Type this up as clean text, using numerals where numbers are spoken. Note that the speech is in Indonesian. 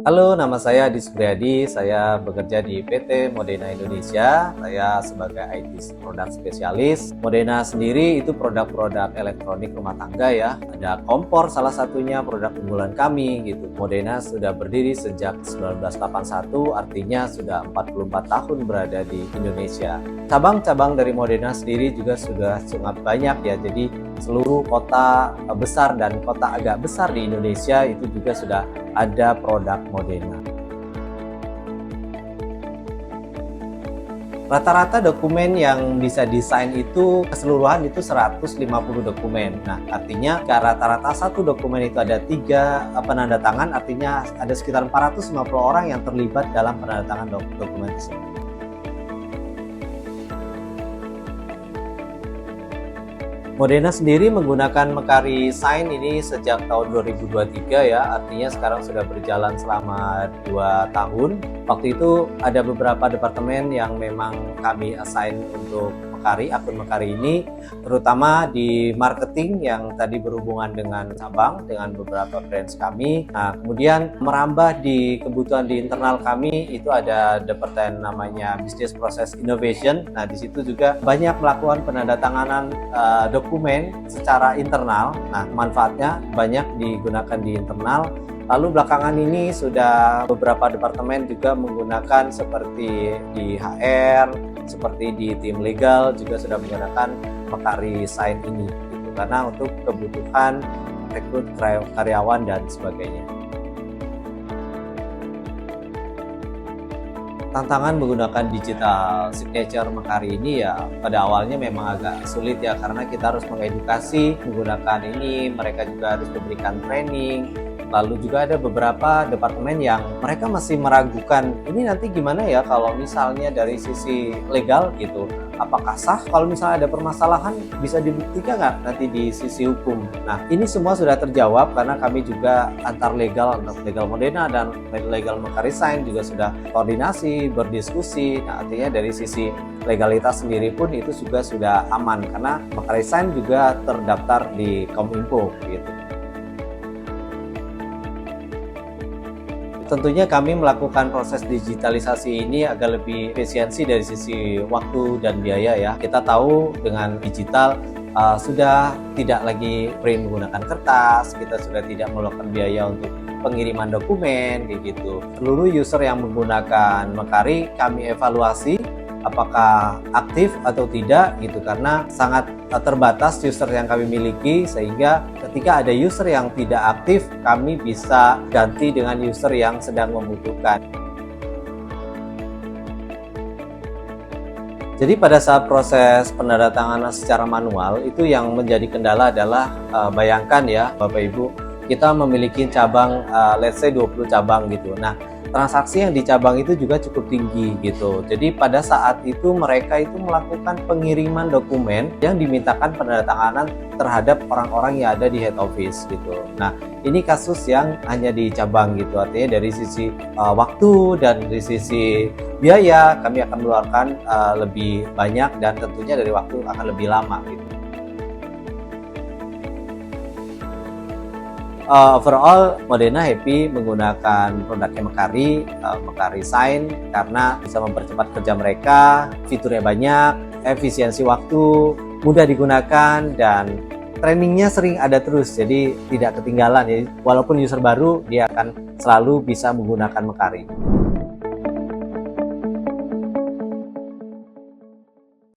Halo, nama saya Adi Supriyadi. Saya bekerja di PT Modena Indonesia. Saya sebagai IT Product Spesialis. Modena sendiri itu produk-produk elektronik rumah tangga ya. Ada kompor salah satunya produk unggulan kami gitu. Modena sudah berdiri sejak 1981, artinya sudah 44 tahun berada di Indonesia. Cabang-cabang dari Modena sendiri juga sudah sangat banyak ya. Jadi seluruh kota besar dan kota agak besar di Indonesia itu juga sudah ada produk Modena. Rata-rata dokumen yang bisa desain itu keseluruhan itu 150 dokumen. Nah, artinya rata-rata satu dokumen itu ada 3 penanda tangan, artinya ada sekitar 450 orang yang terlibat dalam penandatangan dokumen tersebut. Modena sendiri menggunakan Mekari Sign ini sejak tahun 2023 ya, artinya sekarang sudah berjalan selama 2 tahun. Waktu itu ada beberapa departemen yang memang kami assign untuk akun Mekari ini, terutama di marketing yang tadi berhubungan dengan cabang, dengan beberapa brands kami. Nah, kemudian merambah di kebutuhan di internal kami, itu ada departemen namanya Business Process Innovation. Nah, di situ juga banyak melakukan penandatanganan dokumen secara internal. Nah, manfaatnya banyak digunakan di internal. Lalu belakangan ini sudah beberapa departemen juga menggunakan seperti di HR, seperti di tim legal juga sudah menggunakan Mekari Sign ini gitu, karena untuk kebutuhan rekrut karyawan dan sebagainya. Tantangan menggunakan digital signature Mekari ini ya pada awalnya memang agak sulit ya, karena kita harus mengedukasi menggunakan ini, mereka juga harus diberikan training. Lalu juga ada beberapa departemen yang mereka masih meragukan, ini nanti gimana ya kalau misalnya dari sisi legal gitu, apakah sah kalau misalnya ada permasalahan, bisa dibuktikan nggak nanti di sisi hukum. Nah, ini semua sudah terjawab karena kami juga antar legal Modena dan legal Mekari Sign juga sudah koordinasi, berdiskusi. Nah, artinya dari sisi legalitas sendiri pun itu juga sudah aman karena Mekari Sign juga terdaftar di Kominfo gitu. Tentunya kami melakukan proses digitalisasi ini agar lebih efisiensi dari sisi waktu dan biaya ya. Kita tahu dengan digital sudah tidak lagi print menggunakan kertas, kita sudah tidak mengeluarkan biaya untuk pengiriman dokumen gitu. Seluruh user yang menggunakan Mekari kami evaluasi apakah aktif atau tidak gitu, karena sangat terbatas user yang kami miliki, sehingga ketika ada user yang tidak aktif kami bisa ganti dengan user yang sedang membutuhkan. Jadi pada saat proses penandatanganan secara manual itu yang menjadi kendala adalah bayangkan ya Bapak Ibu, kita memiliki cabang let's say 20 cabang gitu. Nah, transaksi yang di cabang itu juga cukup tinggi gitu. Jadi pada saat itu mereka itu melakukan pengiriman dokumen yang dimintakan penandatanganan terhadap orang-orang yang ada di head office gitu. Nah, ini kasus yang hanya di cabang gitu. Artinya dari sisi waktu dan dari sisi biaya kami akan mengeluarkan lebih banyak, dan tentunya dari waktu akan lebih lama gitu. Overall, Modena happy menggunakan produknya Mekari Sign karena bisa mempercepat kerja mereka, fiturnya banyak, efisiensi waktu, mudah digunakan, dan trainingnya sering ada terus, jadi tidak ketinggalan. Jadi walaupun user baru, dia akan selalu bisa menggunakan Mekari.